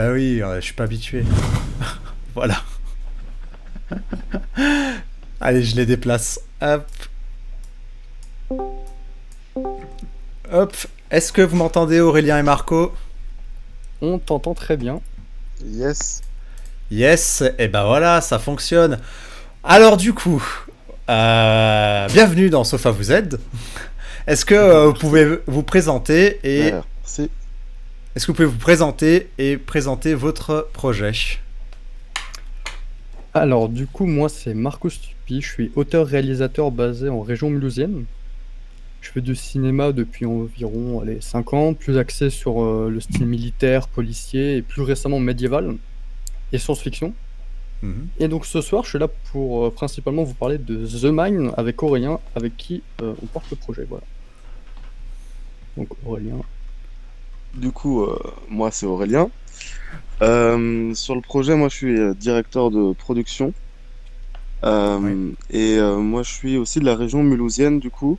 bah oui, je suis pas habitué. Voilà. Allez, je les déplace. Hop, hop. Est-ce que vous m'entendez, Aurélien et Marco? On t'entend très bien. Yes. Yes, et ben voilà, ça fonctionne. Alors du coup, bienvenue dans Sofa vous aide. Est-ce que vous pouvez vous présenter et Merci. est-ce que vous pouvez vous présenter et présenter votre projet? Alors, du coup, moi, c'est Marco Stupi. Je suis auteur-réalisateur basé en région mulhousienne. Je fais du cinéma depuis environ 5 ans, plus axé sur le style militaire, policier et plus récemment médiéval et science-fiction. Mhm. Et donc ce soir, je suis là pour principalement vous parler de The Mine avec Aurélien, avec qui on porte le projet. Voilà. Donc Aurélien. Du coup, moi c'est Aurélien. Sur le projet, moi je suis directeur de production. Ouais. Moi je suis aussi de la région mulhousienne du coup.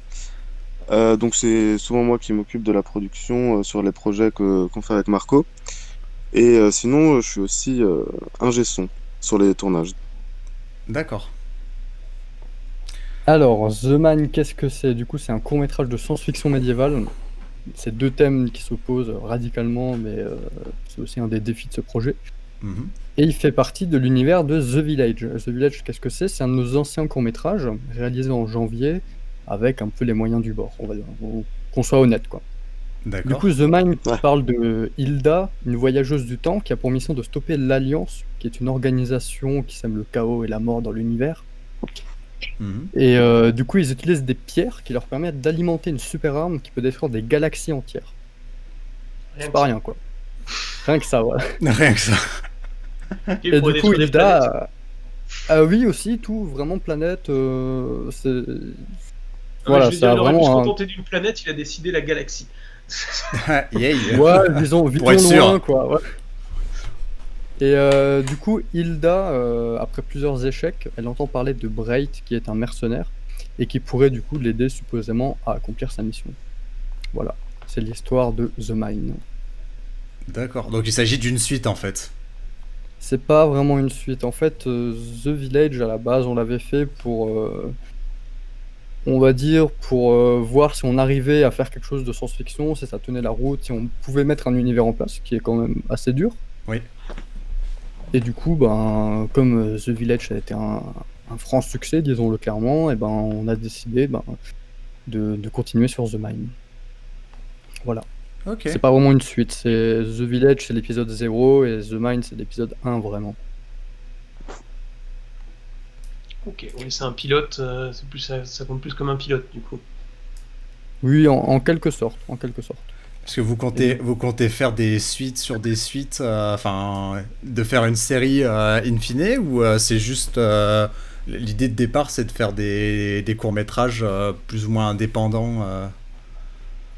Donc c'est souvent moi qui m'occupe de la production sur les projets qu'on fait avec Marco. Sinon, je suis aussi ingé son sur les tournages. D'accord. Alors, The Mine, qu'est-ce que c'est? Du coup, c'est un court-métrage de science-fiction médiévale. C'est deux thèmes qui s'opposent radicalement, mais c'est aussi un des défis de ce projet. Mhm. Et il fait partie de l'univers de The Village. The Village, qu'est-ce que c'est? C'est un de nos anciens courts-métrages, réalisé en janvier, avec un peu les moyens du bord, on va dire. Qu'on soit honnête, quoi. Du D'accord. coup, The Mine Ouais. parle de Hilda, une voyageuse du temps qui a pour mission de stopper l'Alliance, qui est une organisation qui sème le chaos et la mort dans l'univers. Mhm. Et du coup, ils utilisent des pierres qui leur permettent d'alimenter une super arme qui peut détruire des galaxies entières. Rien C'est que pas ça. rien, quoi. Rien que ça, voilà. Rien que ça. Ok, Et pour du coup, détruire des planètes. Hilda, oui, aussi, tout, vraiment planète. Non, mais je Voilà, veux dire, ça a il aurait pu se vraiment un. contenter d'une planète, il a décidé la galaxie. Yeah. Ouais, visons Pour être loin, sûr. quoi. Ouais. Et du coup, Hilda, après plusieurs échecs, elle entend parler de Bright, qui est un mercenaire, et qui pourrait du coup l'aider supposément à accomplir sa mission. Voilà, c'est l'histoire de The Mine. D'accord. Donc il s'agit d'une suite en fait. C'est pas vraiment une suite. En fait, The Village, à la base, on l'avait fait pour, on va dire, pour voir si on arrivait à faire quelque chose de science-fiction, si ça tenait la route, si on pouvait mettre un univers en place, qui est quand même assez dur. Oui. Et du coup, ben, comme The Village ça a été un franc succès, disons-le clairement, et ben, on a décidé de continuer sur The Mine. Voilà. Ok. C'est pas vraiment une suite. C'est The Village, c'est l'épisode 0, et The Mine, c'est l'épisode 1, vraiment. Ok, oui, c'est un pilote, c'est plus, ça compte plus comme un pilote du coup. Oui, en quelque sorte. En quelque sorte. Parce que vous comptez faire des suites sur des suites, enfin, de faire une série in fine, ou c'est juste l'idée de départ, c'est de faire des courts-métrages plus ou moins indépendants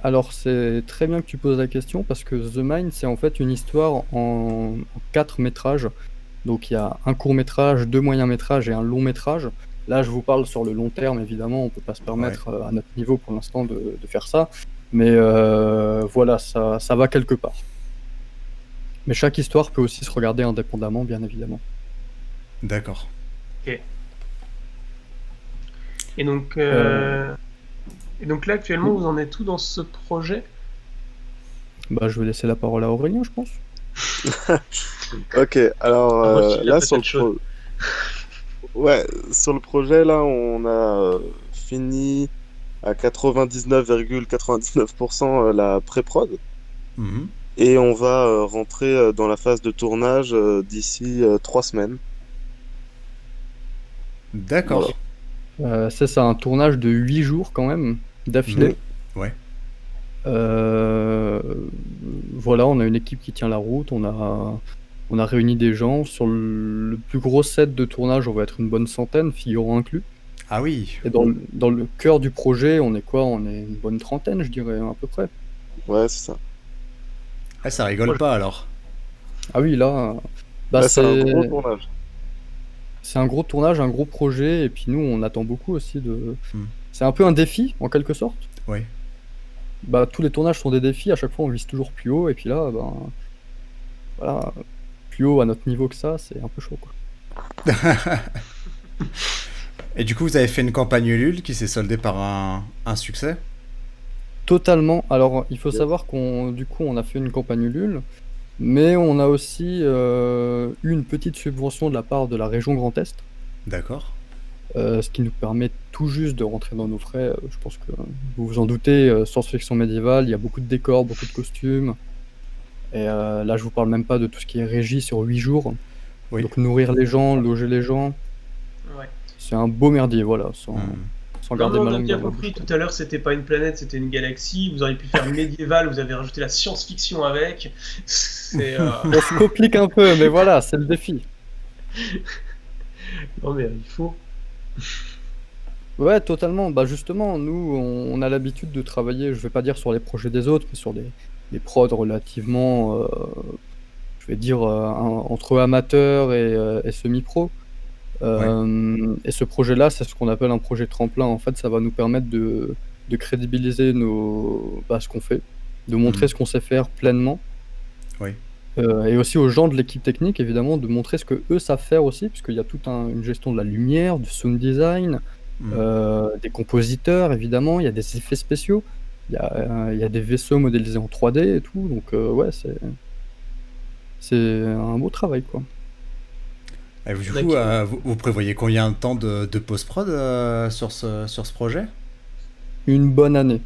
Alors, c'est très bien que tu poses la question, parce que The Mine, c'est en fait une histoire en 4 métrages. Donc, il y a un court-métrage, 2 moyens-métrages et un long-métrage. Là, je vous parle sur le long terme, évidemment, on peut pas se permettre à notre niveau pour l'instant de faire ça. Mais voilà, ça va quelque part. Mais chaque histoire peut aussi se regarder indépendamment, bien évidemment. D'accord. Et donc, et donc là, actuellement, vous en êtes où dans ce projet? Bah, je vais laisser la parole à Aurélien, je pense. Ok, alors Ah, moi, il a là peut-être chaud. ouais, sur le projet là, on a fini à 99,99% la pré-prod Mhm. et on va rentrer dans la phase de tournage d'ici 3 semaines. D'accord. C'est un tournage de 8 jours quand même, d'affilée. Ouais. Euh, Voilà, on a une équipe qui tient la route, on a réuni des gens. Sur le plus gros set de tournage, on va être une bonne centaine, figurants inclus. Ah oui. Et dans le cœur du projet, on est quoi? On est une bonne trentaine, je dirais, à peu près. Ouais, c'est ça. Ah, ça rigole pas alors. Ah oui, là, bah Là, c'est un c'est gros tournage. c'est un gros tournage, un gros projet, et puis nous, on attend beaucoup aussi de. Hmm. C'est un peu un défi, en quelque sorte. Ouais. Bah, tous les tournages sont des défis, à chaque fois on vise toujours plus haut, et puis là, voilà, plus haut à notre niveau que ça, c'est un peu chaud, quoi. Et du coup, vous avez fait une campagne Ulule qui s'est soldée par un succès? Totalement. Alors, il faut savoir du coup, on a fait une campagne Ulule, mais on a aussi eu une petite subvention de la part de la région Grand Est, D'accord. ce qui nous permet tout juste de rentrer dans nos frais. Je pense que vous vous en doutez, science-fiction médiévale, il y a beaucoup de décors, beaucoup de costumes. Et là, je vous parle même pas de tout ce qui est régie sur 8 jours. Oui. Donc, nourrir les gens, loger les gens, Ouais. c'est un beau merdier, voilà, sans Non, garder non, ma on a langue bien dans la compris. bouche. Tout à l'heure, c'était pas une planète, c'était une galaxie. Vous auriez pu faire médiéval, vous avez rajouté la science-fiction avec. C'est. On se complique un peu, mais voilà, c'est le défi. Non, mais il faut. Ouais, totalement. Bah justement, nous, on a l'habitude de travailler, je vais pas dire sur les projets des autres, mais sur des prods relativement, je vais dire, entre amateurs et semi-pro. Et ce projet-là, c'est ce qu'on appelle un projet tremplin. En fait, ça va nous permettre de crédibiliser ce qu'on fait, de montrer ce qu'on sait faire pleinement. Oui. Et aussi aux gens de l'équipe technique, évidemment, de montrer ce que eux savent faire aussi, puisqu'il y a toute une gestion de la lumière, du sound design, des compositeurs, évidemment, il y a des effets spéciaux, il y a des vaisseaux modélisés en 3D et tout, donc ouais, c'est un beau travail, quoi. Et du coup, vous prévoyez combien de temps de post-prod sur ce projet? Une bonne année.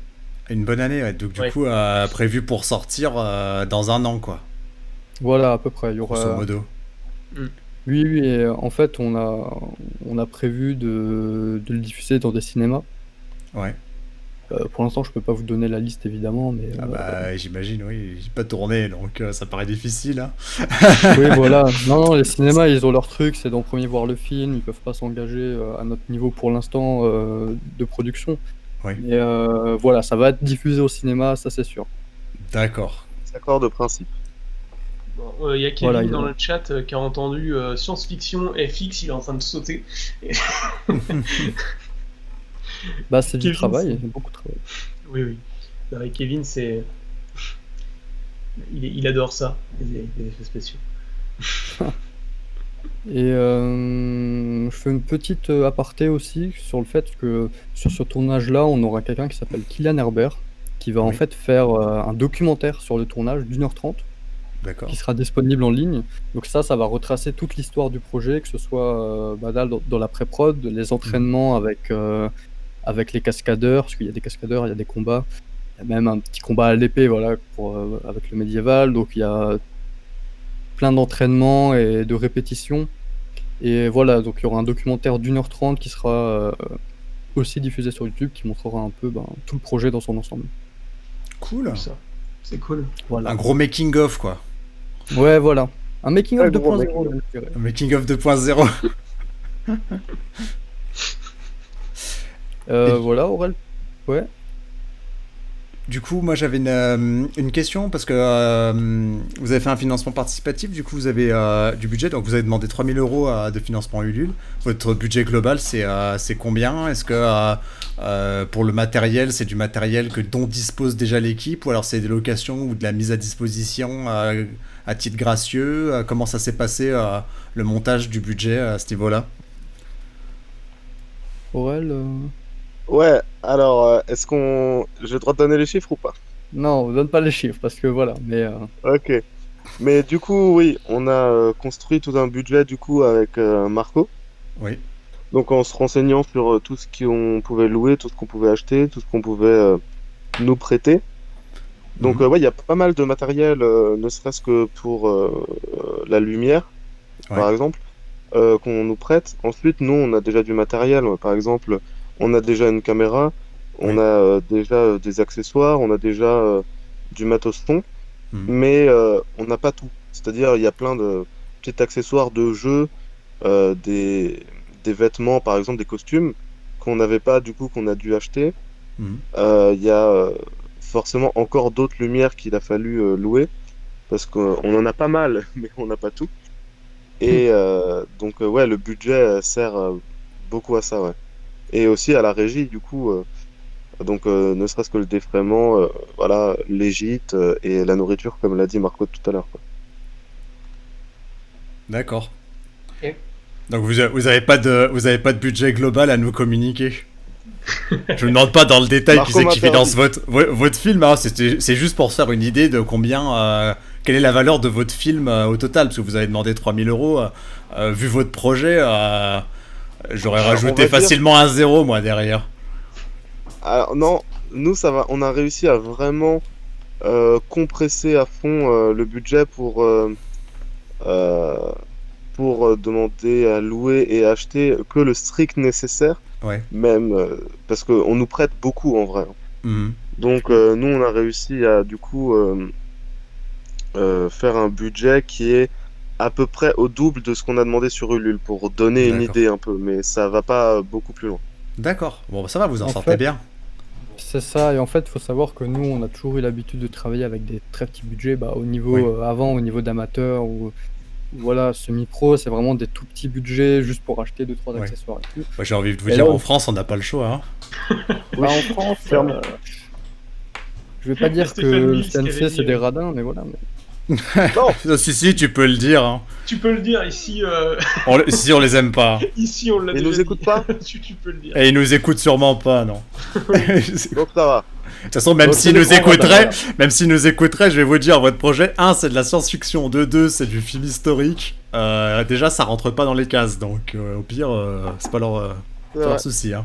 Une bonne année, ouais. Donc du Ouais. coup, prévu pour sortir dans un an, quoi, Voilà, à peu près. Il y grosso aura... modo. Oui, et en fait, on a prévu de le diffuser dans des cinémas. Ouais. Pour l'instant, je peux pas vous donner la liste, évidemment, mais Ah bah, j'imagine, oui. J'ai pas tourné, donc ça paraît difficile, hein. oui, voilà. Non, les cinémas, ils ont leur truc, c'est d'en premier voir le film, ils peuvent pas s'engager à notre niveau pour l'instant de production. Oui. Mais voilà, ça va être diffusé au cinéma, ça c'est sûr. D'accord. C'est accord de principe. Bon, il y a Kevin Voilà, dans le chat qui a entendu science-fiction FX, il est en train de sauter. Bah, c'est du Kevin, travail, beaucoup de travail. Oui, oui. Non, mais Kevin, c'est. Il adore ça, les effets spéciaux. Et je fais une petite aparté aussi sur le fait que sur ce tournage-là, on aura quelqu'un qui s'appelle Kylian Herbert, qui va en Oui. fait faire un documentaire sur le tournage d'1h30, D'accord. qui sera disponible en ligne. Donc ça va retracer toute l'histoire du projet, que ce soit là, dans la pré-prod, les entraînements avec les cascadeurs, parce qu'il y a des cascadeurs, il y a des combats, il y a même un petit combat à l'épée, voilà, avec le médiéval. Donc il y a plein d'entraînements et de répétitions. Et voilà, donc il y aura un documentaire d'1h30 qui sera aussi diffusé sur YouTube, qui montrera un peu tout le projet dans son ensemble. Cool. Ça, c'est cool. Voilà. Un gros making-of, quoi. Ouais, voilà. Un making of Ouais, gros 2.0, je dirais. Un making-of 2.0. Voilà, Aurel. Ouais. Du coup, moi j'avais une question parce que vous avez fait un financement participatif, du coup vous avez du budget, donc vous avez demandé 3000 euros de financement Ulule. Votre budget global c'est combien? Est-ce que pour le matériel, c'est du matériel dont dispose déjà l'équipe ou alors c'est des locations ou de la mise à disposition à titre gracieux? Comment ça s'est passé le montage du budget à ce niveau-là? Aurel Ouais, alors, j'ai le droit de donner les chiffres ou pas? Non, on donne pas les chiffres parce que voilà, mais Ok. Mais du coup, oui, on a construit tout un budget du coup avec Marco. Oui. Donc en se renseignant sur tout ce qu'on pouvait louer, tout ce qu'on pouvait acheter, tout ce qu'on pouvait nous prêter. Donc ouais, il y a pas mal de matériel, ne serait-ce que pour la lumière, par exemple, qu'on nous prête. Ensuite, nous, on a déjà du matériel. Par exemple, on a déjà une caméra, on a déjà des accessoires, on a déjà du matos son, mais on n'a pas tout. C'est-à-dire, il y a plein de petits accessoires de jeu, des vêtements, par exemple, des costumes qu'on n'avait pas, du coup, qu'on a dû acheter. Il y a forcément encore d'autres lumières qu'il a fallu louer, parce qu'on en a pas mal, mais on n'a pas tout. Et donc, ouais, le budget sert beaucoup à ça, ouais. Et aussi à la régie, du coup, donc ne serait-ce que le défraiement, voilà, les gîtes et la nourriture, comme l'a dit Marco tout à l'heure, quoi. D'accord. Et Donc vous avez pas de budget global à nous communiquer. Je ne demande pas dans le détail qui Marco c'est qui finance m'interdit. votre film, hein. C'est juste pour se faire une idée de combien, quelle est la valeur de votre film au total, parce que vous avez demandé 3000 euros. Vu votre projet, j'aurais Alors, on rajouté va dire, facilement un zéro moi derrière. alors, non, nous ça va, on a réussi à vraiment compresser à fond le budget euh, pour demander à louer et acheter que le strict nécessaire, Ouais. même parce qu'on nous prête beaucoup en vrai. Mhm. Donc nous on a réussi à du coup faire un budget qui est à peu près au double de ce qu'on a demandé sur Ulule pour donner une D'accord. idée un peu, mais ça va pas beaucoup plus loin. D'accord. Bon, bah, ça va, vous en En sortez fait, bien. c'est ça, et en fait, il faut savoir que nous, on a toujours eu l'habitude de travailler avec des très petits budgets, bah, au niveau Oui. avant, au niveau d'amateur ou voilà, semi-pro, c'est vraiment des tout petits budgets juste pour acheter 2-3 Ouais. accessoires et tout. Moi, j'ai envie de vous Et dire, là, en France, on n'a pas le choix. Hein. bah, en France, clairement. je vais pas dire Stéphane que le Mills qui avait CNC dit, c'est des radins, mais voilà. Non, Si, tu peux le dire. Hein. tu peux le dire ici, Si on les aime pas. ici on l'a ils déjà nous dit. écoutent pas, tu peux le dire. Et ils nous écoutent sûrement pas, non. De donc ça va. toute façon, même Donc, s'ils c'est nous des grands écouteraient, radars, je vais vous dire, votre projet, 1, c'est de la science-fiction, 2, c'est du film historique. Déjà, ça rentre pas dans les cases, donc au pire, c'est pas C'est pas vrai. leur souci. Hein.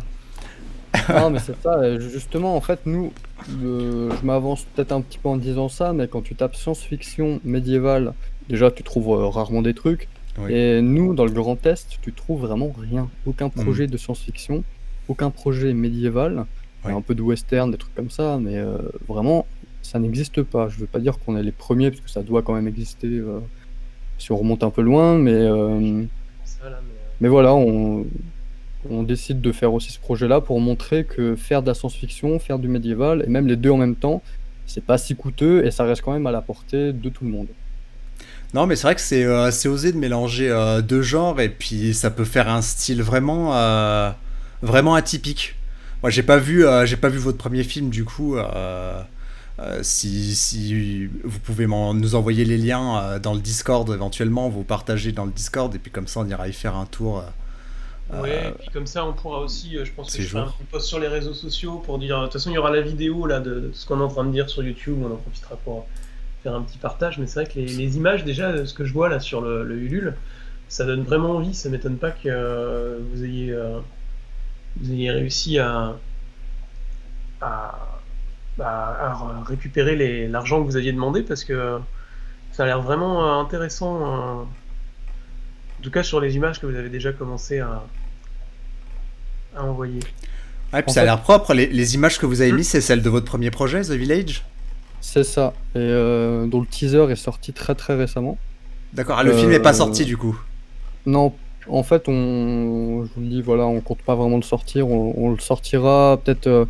Non, mais c'est ça, et justement, en fait, nous, je m'avance peut-être un petit peu en disant ça, mais quand tu tapes science-fiction médiévale, déjà, tu trouves rarement des trucs. Oui. Et nous, dans le Grand Est, tu trouves vraiment rien. Aucun projet de science-fiction, aucun projet médiéval. Il y a Ouais. un peu de western, des trucs comme ça, mais vraiment, ça n'existe pas. Je veux pas dire qu'on est les premiers, parce que ça doit quand même exister si on remonte un peu loin, Ça, là, mais voilà, on décide de faire aussi ce projet-là pour montrer que faire de la science-fiction, faire du médiéval, et même les deux en même temps, c'est pas si coûteux et ça reste quand même à la portée de tout le monde. Non, mais c'est vrai que c'est osé de mélanger deux genres, et puis ça peut faire un style vraiment atypique. Moi, j'ai pas vu votre premier film, du coup. Si vous pouvez nous envoyer les liens dans le Discord éventuellement, vous partagez dans le Discord, et puis comme ça on ira y faire un tour ouais, et puis comme ça, on pourra aussi, je pense que ces je ferai un jours. petit post sur les réseaux sociaux pour dire. De toute façon, il y aura la vidéo là de ce qu'on est en train de dire sur YouTube. On en profitera pour faire un petit partage. Mais c'est vrai que les images, déjà, ce que je vois là sur le Ulule, ça donne vraiment envie. Ça m'étonne pas que vous ayez réussi à, à récupérer l'argent que vous aviez demandé parce que ça a l'air vraiment intéressant. En tout cas, sur les images que vous avez déjà commencé à envoyer. Ouais, puis En ça a fait, l'air propre. Les images que vous avez mises, c'est celles de votre premier projet, The Village. c'est ça, et dont le teaser est sorti très très récemment. D'accord, ah, le film n'est pas sorti Euh, du coup. non, en fait, je vous le dis, voilà, on compte pas vraiment le sortir, on le sortira peut-être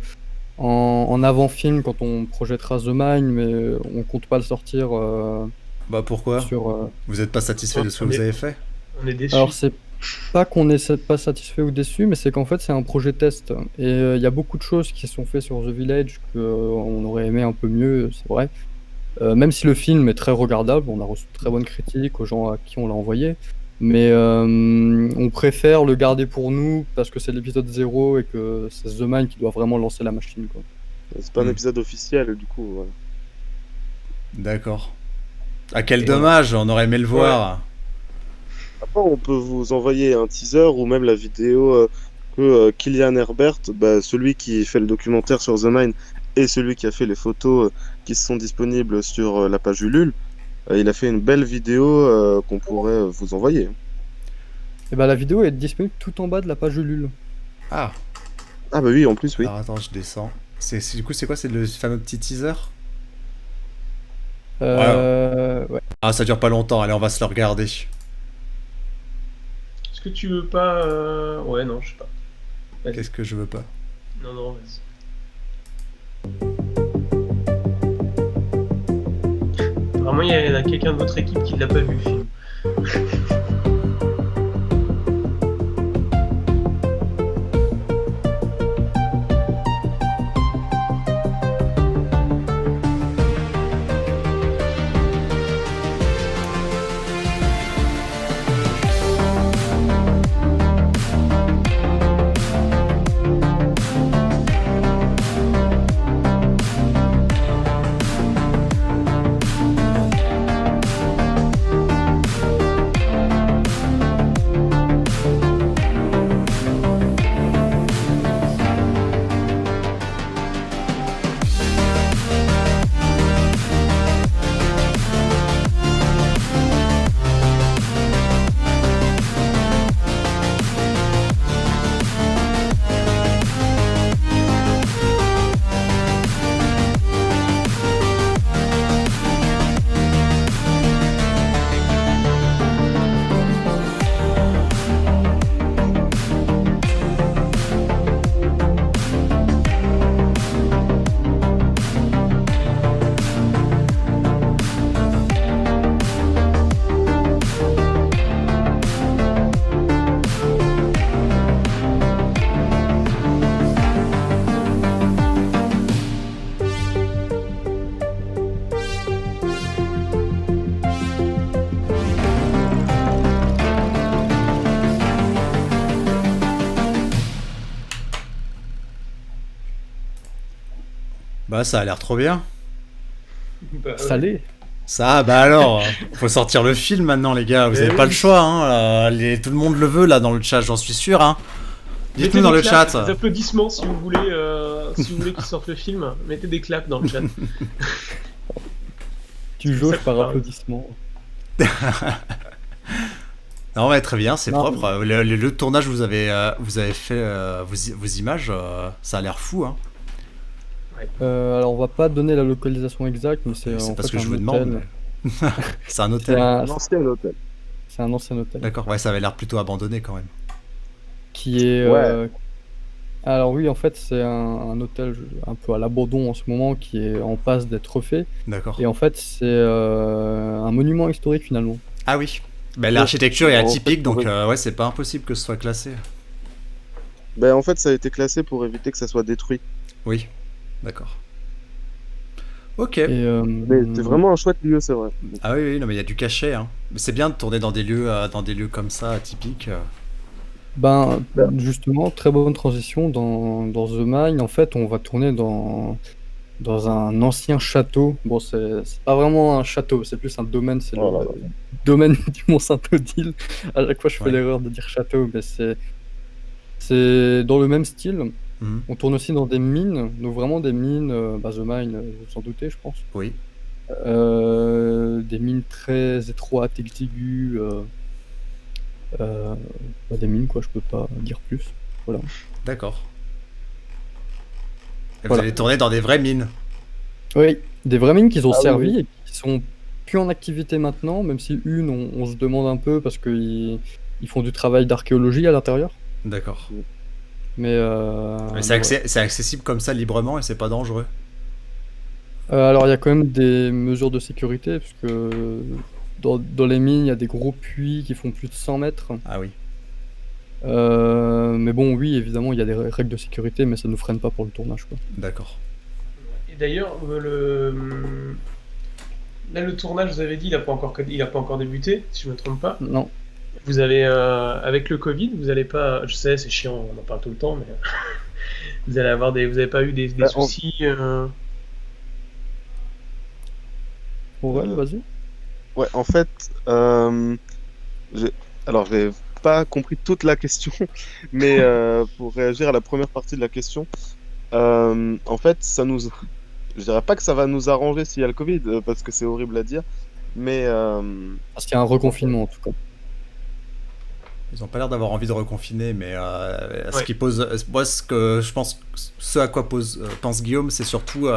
en avant-film quand on projettera The Mine, mais on compte pas le sortir Bah pourquoi? sur. Vous êtes pas satisfait de ce que On vous est, avez fait? on est déçus. Alors, c'est pas qu'on est pas satisfait ou déçu, mais c'est qu'en fait, c'est un projet test. Et il y a beaucoup de choses qui sont faites sur The Village qu'on aurait aimé un peu mieux, c'est vrai. Même si le film est très regardable, on a reçu de très bonnes critiques aux gens à qui on l'a envoyé. Mais on préfère le garder pour nous parce que c'est l'épisode 0 et que c'est The Mind qui doit vraiment lancer la machine, quoi. C'est pas un Hmm. épisode officiel, du coup. Voilà. D'accord. Ah, quel Et dommage, on aurait aimé le voir. Après, on peut vous envoyer un teaser ou même la vidéo que Kylian Herbert, bah, celui qui fait le documentaire sur The Mine et celui qui a fait les photos qui sont disponibles sur la page Ulule, il a fait une belle vidéo qu'on pourrait vous envoyer. Et ben la vidéo est disponible tout en bas de la page Ulule. Ah, Ah bah oui, en plus, oui. alors attends, je descends. Du coup, c'est quoi? C'est le fameux petit teaser? Ouais. Ah, ça dure pas longtemps, allez, on va se le regarder. Est-ce que tu veux pas. Ouais, non, je sais pas. Vas-y. Qu'est-ce que je veux pas? Non, non, vas-y. Apparemment, il y a quelqu'un de votre équipe qui l'a pas vu le film. Ouais, ça a l'air trop bien. Bah, ouais. Salé. Ça, bah alors, faut sortir le film maintenant, les gars. Vous Mais avez pas oui. le choix, hein. Tout le monde le veut là dans le chat, j'en suis sûr, hein. Mettez Dites-nous dans des le claps, chat. des applaudissements si vous voulez qu'ils sortent le film. Mettez des claps dans le chat. Tu C'est jauges ça que par je parle. applaudissement. Non, mais très bien, c'est Non. propre. Le tournage, vous avez fait vos images, ça a l'air fou, hein. Alors, on va pas donner la localisation exacte, mais c'est C'est en parce fait que je un vous demande. hôtel. mais- C'est un C'est hôtel. un, L'ancien hôtel. c'est un ancien hôtel D'accord, ouais, ça avait l'air plutôt abandonné quand même. qui est. Ouais. Alors oui, en fait, c'est un hôtel un peu à l'abandon en ce moment qui est en passe d'être refait. D'accord. Et en fait, c'est un monument historique finalement. Ah oui. Bah, l'architecture est En fait, atypique, donc pour- ouais, c'est pas impossible que ce soit classé. Ben, en fait, ça a été classé pour éviter que ça soit détruit. Oui, d'accord. Ok. Et Mais c'est vraiment un chouette lieu, c'est vrai. Ah oui, oui, non, mais il y a du cachet, hein. Mais c'est bien de tourner dans des lieux comme ça, atypiques. ben justement, très bonne transition dans The Mine. En fait, on va tourner dans un ancien château. Bon, c'est pas vraiment un château, c'est plus un domaine. C'est Oh là le là. domaine du Mont-Saint-Odile. À chaque fois, je fais Ouais. l'erreur de dire château, mais c'est dans le même style. Mhm. On tourne aussi dans des mines, donc vraiment des mines, The Mine, vous en doutez, je pense. Oui, Des mines très étroites, exiguës, des mines, quoi, je peux pas dire plus. Voilà. d'accord. Et vous Voilà. allez tourner dans des vraies mines. Oui, des vraies mines qui ont Ah oui, servi et qui sont plus en activité maintenant, même si on se demande un peu parce qu'ils font du travail d'archéologie à l'intérieur. D'accord. Mais, Mais mais ouais. c'est accessible comme ça librement et c'est pas dangereux. Alors il y a quand même des mesures de sécurité, puisque dans les mines, il y a des gros puits qui font plus de 100 mètres. Ah oui. Mais bon, oui, évidemment, il y a des règles de sécurité, mais ça nous freine pas pour le tournage, quoi. D'accord. Et d'ailleurs, là, le tournage, vous avez dit, il a pas encore débuté, si je me trompe pas. Non. Vous avez, avec le Covid, vous allez pas, je sais, c'est chiant, on en parle tout le temps, mais vous avez pas eu des Bah, soucis. Aurel, vas-y. Ouais, en fait, j'ai pas compris toute la question, mais pour réagir à la première partie de la question, en fait, je dirais pas que ça va nous arranger s'il y a le Covid, parce que c'est horrible à dire, mais Parce qu'il y a un reconfinement, en tout cas. Ils ont pas l'air d'avoir envie de reconfiner, mais ce Ouais. qui pose, moi, ce que je pense, ce à quoi pense Guillaume, c'est surtout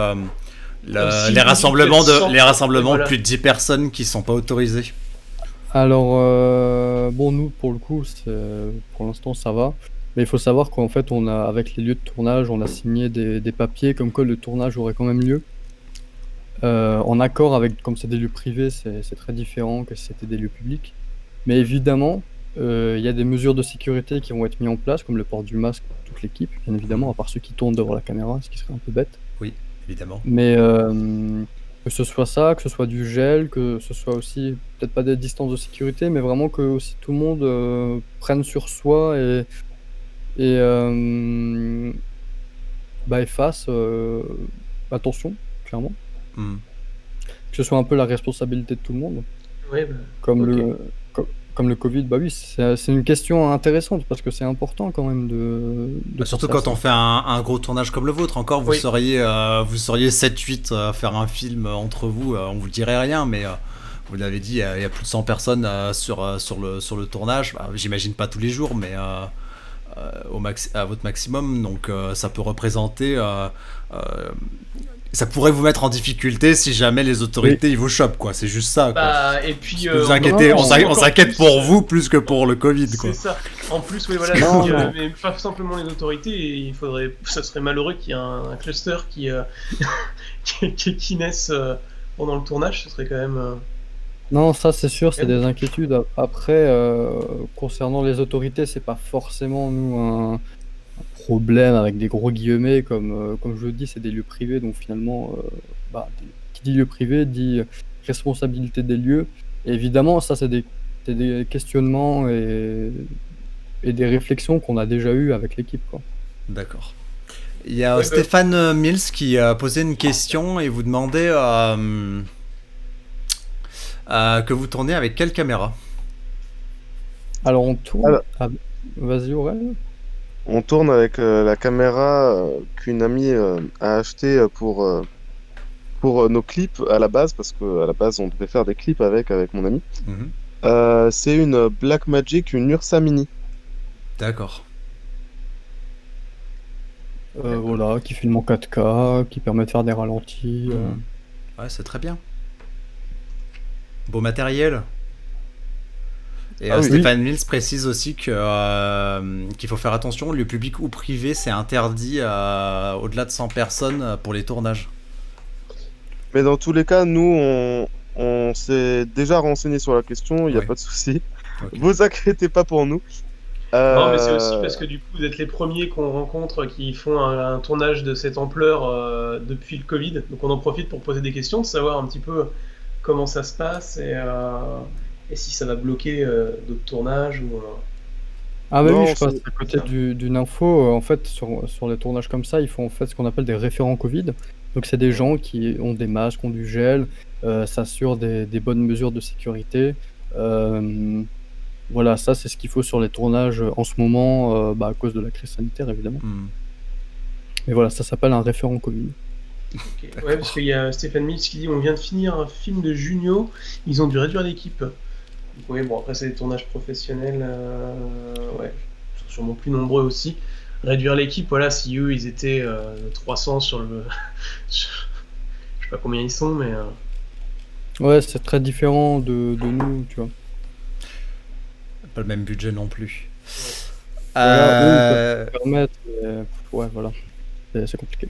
si les vous rassemblements dites qu'elle les sort, rassemblements voilà. de plus de 10 personnes qui sont pas autorisés. Alors, bon, nous, pour le coup, pour l'instant, ça va. Mais il faut savoir qu'en fait, avec les lieux de tournage, on a signé des papiers comme quoi le tournage aurait quand même lieu. En accord avec, comme c'est des lieux privés, c'est très différent que si c'était des lieux publics. Mais évidemment, il y a des mesures de sécurité qui vont être mises en place, comme le port du masque pour toute l'équipe, bien évidemment, à part ceux qui tournent devant la caméra, ce qui serait un peu bête. Oui, évidemment. Mais que ce soit ça, que ce soit du gel, que ce soit aussi, peut-être pas des distances de sécurité, mais vraiment que aussi tout le monde prenne sur soi et fasse attention, clairement. Hmm. Que ce soit un peu la responsabilité de tout le monde. Ouais, bah, Comme ok. comme le Covid, bah oui, c'est une question intéressante parce que c'est important quand même de Surtout penser à quand on ça. fait un gros tournage comme le vôtre. Encore, vous Oui. seriez 7-8 à faire un film entre vous. On vous dirait rien, mais vous l'avez dit, il y a plus de 100 personnes sur le tournage. Bah, j'imagine pas tous les jours, mais à votre maximum. Donc ça peut représenter... ça pourrait vous mettre en difficulté si jamais les autorités ils vous chopent, quoi. C'est juste ça, quoi. Bah, et puis, Vous inquiétez, non, on encore s'inquiète plus, pour vous plus que pour le Covid, quoi. C'est ça. En plus, oui, voilà, Non, si, non. mais pas simplement les autorités. Ça serait malheureux qu'il y ait un cluster qui naisse pendant le tournage. Ce serait quand même. Non, ça c'est sûr, c'est Ouais. des inquiétudes. Après, concernant les autorités, c'est pas forcément nous un problème avec des gros guillemets, comme je le dis, c'est des lieux privés, donc finalement, qui dit lieu privé dit responsabilité des lieux. Et évidemment, ça c'est des questionnements et des réflexions qu'on a déjà eues avec l'équipe, quoi. D'accord. Il y a Ouais, Stéphane Mills qui a posé une question et vous demandait que vous tournez avec quelle caméra? Alors on tourne. Alors, Vas-y, Aurel. on tourne avec la caméra qu'une amie a achetée pour nos clips à la base, parce qu'à la base, on devait faire des clips avec mon ami. Mhm. C'est une Blackmagic, une Ursa Mini. D'accord. Voilà, qui filme en 4K, qui permet de faire des ralentis. Mhm. Ouais, c'est très bien. Beau matériel. Et Ah oui. Stéphane Mills précise aussi qu'il faut faire attention, lieu public ou privé, c'est interdit au-delà de 100 personnes pour les tournages. Mais dans tous les cas, nous, on s'est déjà renseigné sur la question, il n'y a Ouais. pas de souci. Ok. Vous inquiétez pas pour nous. Non, mais c'est aussi parce que du coup, vous êtes les premiers qu'on rencontre qui font un tournage de cette ampleur depuis le Covid. Donc on en profite pour poser des questions, de savoir un petit peu comment ça se passe et si ça va bloquer d'autres tournages ou. Ah bah Non, oui, je passe c'est- à côté d'une info. En fait, sur les tournages comme ça, ils font en fait ce qu'on appelle des référents Covid. Donc c'est des gens qui ont des masques, ont du gel, s'assurent des bonnes mesures de sécurité. Voilà, ça c'est ce qu'il faut sur les tournages en ce moment, à cause de la crise sanitaire évidemment. Hmm. Mais voilà, ça s'appelle un référent Covid. Ok. Ouais, parce qu'il y a Stéphane Mills qui dit on vient de finir un film de Junio, ils ont dû réduire l'équipe. Donc, oui, bon, après, c'est des tournages professionnels, ouais, ils sont sûrement plus nombreux aussi. Réduire l'équipe, voilà, si eux ils étaient 300 sur le. Je sais pas combien ils sont, mais. Ouais, c'est très différent de nous, tu vois. Pas le même budget non plus. Voilà, eux, ils peuvent Euh, se permettre, mais ouais, voilà, c'est compliqué.